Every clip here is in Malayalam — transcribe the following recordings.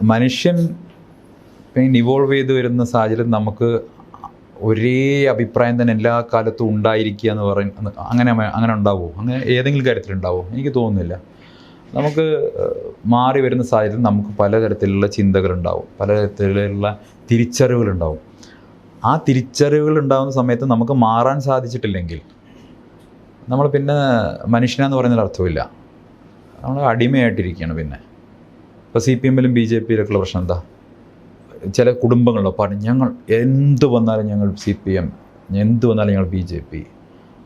മനുഷ്യൻ ഇവോൾവ് ചെയ്ത് വരുന്ന സാഹചര്യം നമുക്ക് ഒരേ അഭിപ്രായം തന്നെ എല്ലാ കാലത്തും ഉണ്ടായിരിക്കുക എന്ന് പറയുന്നത് അങ്ങനെ ഉണ്ടാവുമോ? അങ്ങനെ ഏതെങ്കിലും കാര്യത്തിലുണ്ടാവുമോ? എനിക്ക് തോന്നുന്നില്ല. നമുക്ക് മാറി വരുന്ന സാഹചര്യം നമുക്ക് പലതരത്തിലുള്ള ചിന്തകളുണ്ടാവും, പലതരത്തിലുള്ള തിരിച്ചറിവുകളുണ്ടാവും. ആ തിരിച്ചറിവുകൾ ഉണ്ടാകുന്ന സമയത്ത് നമുക്ക് മാറാൻ സാധിച്ചിട്ടില്ലെങ്കിൽ നമ്മൾ പിന്നെ മനുഷ്യനാന്ന് പറയുന്നതിൽ അർത്ഥമില്ല, നമ്മൾ അടിമയായിട്ടിരിക്കുകയാണ്. പിന്നെ ഇപ്പോൾ CPM-ലും BJP-യിലൊക്കെയുള്ള പ്രശ്നം എന്താ? ചില കുടുംബങ്ങളിലോ പറഞ്ഞു ഞങ്ങൾ എന്ത് വന്നാലും ഞങ്ങൾ CPM, എന്ത് വന്നാലും ഞങ്ങൾ BJP,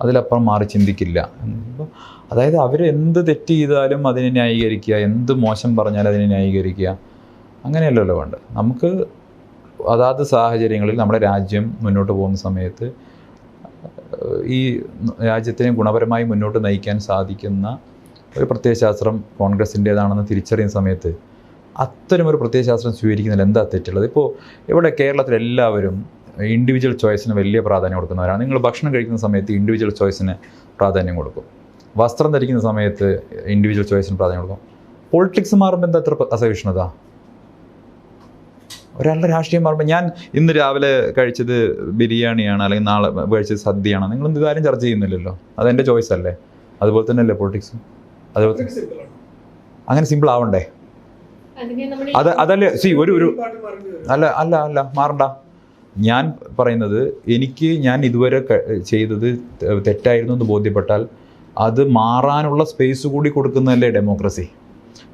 അതിലപ്പുറം മാറി ചിന്തിക്കില്ല. അതായത് അവർ എന്ത് തെറ്റ് ചെയ്താലും അതിനെ ന്യായീകരിക്കുക, എന്ത് മോശം പറഞ്ഞാലും അതിനെ ന്യായീകരിക്കുക, അങ്ങനെയല്ലല്ലോ വേണ്ട. നമുക്ക് അതാത് സാഹചര്യങ്ങളിൽ നമ്മുടെ രാജ്യം മുന്നോട്ട് പോകുന്ന സമയത്ത് ഈ രാജ്യത്തിനെ ഗുണപരമായി മുന്നോട്ട് നയിക്കാൻ സാധിക്കുന്ന ഒരു പ്രത്യയശാസ്ത്രം കോൺഗ്രസിൻ്റേതാണെന്ന് തിരിച്ചറിയുന്ന സമയത്ത് അത്തരമൊരു പ്രത്യയശാസ്ത്രം സ്വീകരിക്കുന്നതിൽ എന്താ തെറ്റുള്ളത്? ഇപ്പോൾ ഇവിടെ കേരളത്തിലെല്ലാവരും ഇൻഡിവിജ്വൽ ചോയ്സിന് വലിയ പ്രാധാന്യം കൊടുക്കുന്നവരാണ്. നിങ്ങൾ ഭക്ഷണം കഴിക്കുന്ന സമയത്ത് ഇൻഡിവിജ്വൽ ചോയ്സിന് പ്രാധാന്യം കൊടുക്കും, വസ്ത്രം ധരിക്കുന്ന സമയത്ത് ഇൻഡിവിജ്വൽ ചോയ്സിന് പ്രാധാന്യം കൊടുക്കും. പൊളിറ്റിക്സ് മാറുമ്പോൾ എന്താ അത്ര അസഹിഷ്ണുത? ഒരാളുടെ രാഷ്ട്രീയം മാറുമ്പോൾ ഞാൻ ഇന്ന് രാവിലെ കഴിച്ചത് ബിരിയാണിയാണ് അല്ലെങ്കിൽ നാളെ കഴിച്ചത് സദ്യയാണ്, നിങ്ങളൊന്നും ഇതാരും ചർച്ച ചെയ്യുന്നില്ലല്ലോ. അതെൻ്റെ ചോയ്സ് അല്ലേ? അതുപോലെ തന്നെ അല്ലേ പൊളിറ്റിക്സ്? അതുപോലെ അങ്ങനെ സിമ്പിൾ ആവണ്ടേ? അതല്ലേ ഒരു അല്ല മാറണ്ട. ഞാൻ പറയുന്നത് ഞാൻ ഇതുവരെ ചെയ്തത് തെറ്റായിരുന്നു എന്ന് ബോധ്യപ്പെട്ടാൽ അത് മാറാനുള്ള സ്പേസ് കൂടി കൊടുക്കുന്നതല്ലേ ഡെമോക്രസി?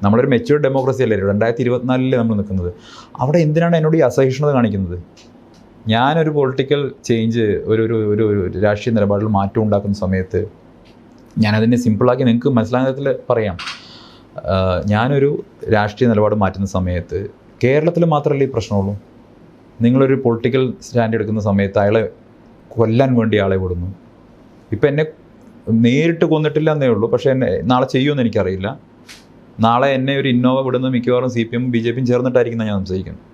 നമ്മളൊരു മെച്യൂർഡ് ഡെമോക്രസി അല്ലേ 2024 നമ്മൾ നിൽക്കുന്നത്. അവിടെ എന്തിനാണ് എന്നോട് ഈ അസഹിഷ്ണുത കാണിക്കുന്നത്? ഞാനൊരു പൊളിറ്റിക്കൽ ചേഞ്ച് ഒരു രാഷ്ട്രീയ നിലപാടിൽ മാറ്റം ഉണ്ടാക്കുന്ന സമയത്ത് ഞാനതിനെ സിമ്പിളാക്കി നിങ്ങൾക്ക് മനസ്സിലാകുന്ന തരത്തിൽ പറയാം. ഞാനൊരു രാഷ്ട്രീയ നിലപാട് മാറ്റുന്ന സമയത്ത് കേരളത്തിൽ മാത്രമല്ല ഈ പ്രശ്നമുള്ളൂ. നിങ്ങളൊരു പൊളിറ്റിക്കൽ സ്റ്റാൻഡ് എടുക്കുന്ന സമയത്ത് അയാളെ കൊല്ലാൻ വേണ്ടി ആളെ വിടുന്നു. ഇപ്പം എന്നെ നേരിട്ട് കൊന്നിട്ടില്ല എന്നേ ഉള്ളൂ, പക്ഷേ എന്നെ നാളെ ചെയ്യുമെന്ന് എനിക്കറിയില്ല. നാളെ എന്നെ ഒരു ഇന്നോവ വിടുന്നത് മിക്കവാറും CPM-ഉം BJP-യും ചേർന്നിട്ടായിരിക്കും ഞാൻ സംശയിക്കുന്നത്.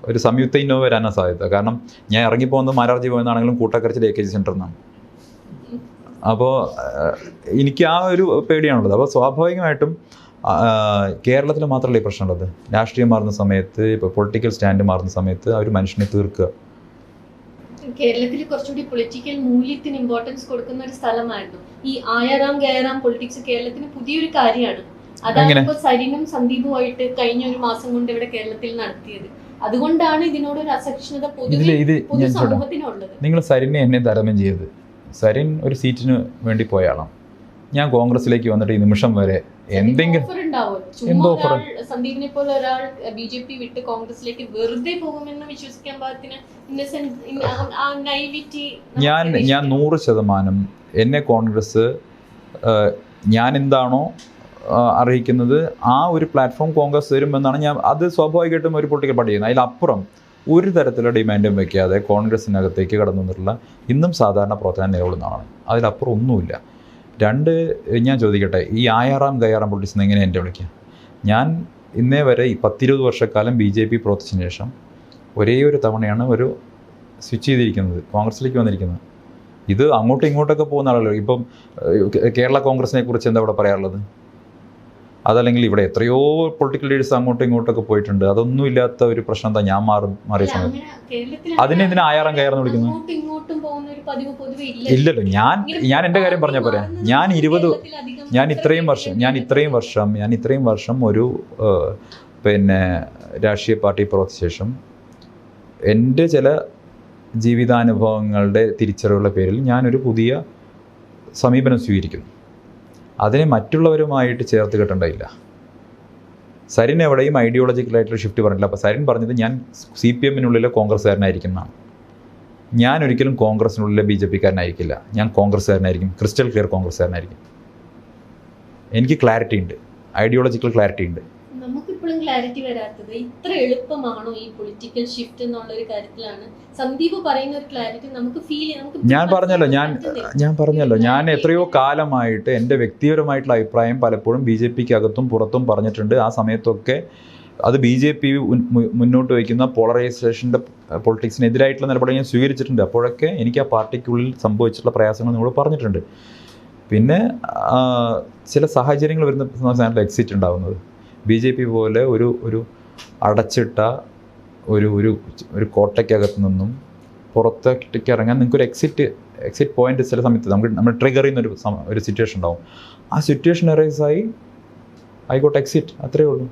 ഒരു സംയുക്ത ഇന്നോവ വരാനാണ് സാധ്യത. കാരണം ഞാൻ ഇറങ്ങിപ്പോകുന്നത് മാരാർജി പോയെന്നാണെങ്കിലും കൂട്ടക്കരച്ചിൽ AKG സെൻറ്ററിൽ നിന്നാണ്. അപ്പോൾ എനിക്ക് ആ ഒരു പേടിയാണുള്ളത്. അപ്പോൾ സ്വാഭാവികമായിട്ടും കേരളത്തിൽ മാത്രമല്ല ഈ പ്രശ്നമുള്ളത്. രാഷ്ട്രീയം മാറുന്ന സമയത്ത്, ഇപ്പോൾ പൊളിറ്റിക്കൽ സ്റ്റാൻഡ് മാറുന്ന സമയത്ത് ആ ഒരു മനുഷ്യനെ തീർക്കുക. കേരളത്തിൽ കുറച്ചുകൂടി പൊളിറ്റിക്കൽ മൂല്യത്തിന് ഇമ്പോർട്ടൻസ് കൊടുക്കുന്ന ഒരു സ്ഥലമായിരുന്നു ഈ ആയാറാം ഗയറാം പൊളിറ്റിക്സ്. കേരളത്തിന് പുതിയൊരു കാര്യമാണ്. അതാണ് ഇപ്പോൾ സരിനും സന്ദീപുമായിട്ട് കഴിഞ്ഞ ഒരു മാസം കൊണ്ട് ഇവിടെ കേരളത്തിൽ നടത്തിയത്. അതുകൊണ്ടാണ് ഇതിനോട് ഒരു അസഹിഷ്ണുത പൊതു സമൂഹത്തിനുള്ളത്. നിങ്ങൾ സരിനെ എന്നെ താരതമ്യം ചെയ്തത്. സരിൻ ഒരു സീറ്റിന് വേണ്ടി പോയ ആളാണ്. ഞാൻ കോൺഗ്രസിലേക്ക് വന്നിട്ട് ഈ നിമിഷം വരെ എന്തെങ്കിലും എന്തോ ഓഫർ? സന്ദീപിനെ പോലെ ഒരാൾ BJP വിട്ട് കോൺഗ്രസിലേക്ക് വെറുതെ പോകുമെന്ന് വിശ്വസിക്കാൻ പാകത്തിന് ഞാൻ 100% എന്നെ കോൺഗ്രസ് ഞാൻ എന്താണോ അർഹിക്കുന്നത് ആ ഒരു പ്ലാറ്റ്ഫോം കോൺഗ്രസ് തരുമെന്നാണ് ഞാൻ. അത് സ്വാഭാവികമായിട്ടും ഒരു പൊളിറ്റിക്കൽ പാർട്ടി ചെയ്യുന്നത്. അതിലപ്പുറം ഒരു തരത്തിലുള്ള ഡിമാൻഡും വയ്ക്കാതെ കോൺഗ്രസിനകത്തേക്ക് കടന്നു വന്നിട്ടുള്ള ഇന്നും സാധാരണ പ്രവർത്തനം നിലകൊള്ളുന്നതാണ്. അതിലപ്പുറം ഒന്നുമില്ല. ഞാൻ ചോദിക്കട്ടെ, ഈ ആയാറാം ഗയാറാം പൊളിറ്റിക്സ് എങ്ങനെ എൻ്റെ വിളിക്കുക? ഞാൻ ഇന്നേ വരെ 10-20 വർഷക്കാലം BJP പ്രവർത്തിച്ചതിന് ശേഷം ഒരേ ഒരു തവണയാണ് ഒരു സ്വിച്ച് ചെയ്തിരിക്കുന്നത്, കോൺഗ്രസിലേക്ക് വന്നിരിക്കുന്നത്. ഇത് അങ്ങോട്ടും ഇങ്ങോട്ടൊക്കെ പോകുന്ന ആളല്ലോ. ഇപ്പം കേരള കോൺഗ്രസിനെ കുറിച്ച് എന്താ ഇവിടെ പറയാനുള്ളത്? അതല്ലെങ്കിൽ ഇവിടെ എത്രയോ പൊളിറ്റിക്കൽ ലീഡേഴ്സ് അങ്ങോട്ടും ഇങ്ങോട്ടൊക്കെ പോയിട്ടുണ്ട്. അതൊന്നും ഇല്ലാത്ത ഒരു പ്രശ്നം എന്താ ഞാൻ മാറിയ സമയത്ത്? അതിനെന്തിനാ ആയാറാം കയറെന്ന് വിളിക്കുന്നത്? ഇല്ലല്ലോ. ഞാൻ എൻ്റെ കാര്യം പറഞ്ഞാൽ പോരാ. ഞാൻ ഇത്രയും വർഷം ഒരു രാഷ്ട്രീയ പാർട്ടി പ്രവർത്തിച്ച ശേഷം എൻ്റെ ചില ജീവിതാനുഭവങ്ങളുടെ തിരിച്ചറിവുള്ള പേരിൽ ഞാനൊരു പുതിയ സമീപനം സ്വീകരിക്കുന്നു. അതിനെ മറ്റുള്ളവരുമായിട്ട് ചേർത്ത് കെട്ടേണ്ടതില്ല. സരിൻ എവിടെയും ഐഡിയോളജിക്കലായിട്ടുള്ള ഷിഫ്റ്റ് പറഞ്ഞില്ല. അപ്പോൾ സരിൻ പറഞ്ഞത് ഞാൻ CPM-നുള്ളിലെ കോൺഗ്രസ്സുകാരനായിരിക്കും എന്നാണ്. ഞാൻ ഒരിക്കലും കോൺഗ്രസിനുള്ളിലെ BJP-കാരനായിരിക്കില്ല. ഞാൻ കോൺഗ്രസ്സുകാരനായിരിക്കും, ക്രിസ്റ്റൽ ക്ലിയർ കോൺഗ്രസ്സുകാരനായിരിക്കും. എനിക്ക് ക്ലാരിറ്റി ഉണ്ട്, ഐഡിയോളജിക്കൽ ക്ലാരിറ്റി ഉണ്ട്. നമുക്കിപ്പോഴും ക്ലാരിറ്റി വരാത്തത് ഇത്ര എളുപ്പമാണോ ഈ പൊളിറ്റിക്കൽ ഷിഫ്റ്റ് എന്നുള്ളൊരു കാര്യത്തിലാണ്. സന്ദീപ് പറയുന്ന ഒരു ക്ലാരിറ്റി നമുക്ക് ഫീൽ ചെയ്യാം. ഞാൻ പറഞ്ഞല്ലോ ഞാൻ എത്രയോ കാലമായിട്ട് എൻ്റെ വ്യക്തിപരമായിട്ടുള്ള അഭിപ്രായം പലപ്പോഴും BJP-ക്ക് അകത്തും പുറത്തും പറഞ്ഞിട്ടുണ്ട്. ആ സമയത്തൊക്കെ അത് BJP മുന്നോട്ട് വയ്ക്കുന്ന പോളറൈസേഷൻ്റെ പൊളിറ്റിക്സിനെതിരായിട്ടുള്ള നിലപാട് ഞാൻ സ്വീകരിച്ചിട്ടുണ്ട്. അപ്പോഴൊക്കെ എനിക്ക് ആ പാർട്ടിക്കുള്ളിൽ സംഭവിച്ചിട്ടുള്ള പ്രയാസങ്ങൾ നിങ്ങൾ പറഞ്ഞിട്ടുണ്ട്. പിന്നെ ചില സാഹചര്യങ്ങൾ വരുന്ന എക്സിറ്റ് ഉണ്ടാകുന്നത് BJP പോലെ ഒരു അടച്ചിട്ട ഒരു ഒരു ഒരു കോട്ടയ്ക്കകത്ത് നിന്നും പുറത്തേക്ക് ഇറങ്ങാൻ നിങ്ങൾക്കൊരു എക്സിറ്റ് പോയിന്റ് ചില സമയത്ത് നമ്മൾ ട്രിഗർ ചെയ്യുന്ന ഒരു സിറ്റുവേഷൻ ഉണ്ടാവും. ആ സിറ്റുവേഷൻ അറൈസായി ഐ ഗോട്ട് എക്സിറ്റ്, അത്രയേ ഉള്ളൂ.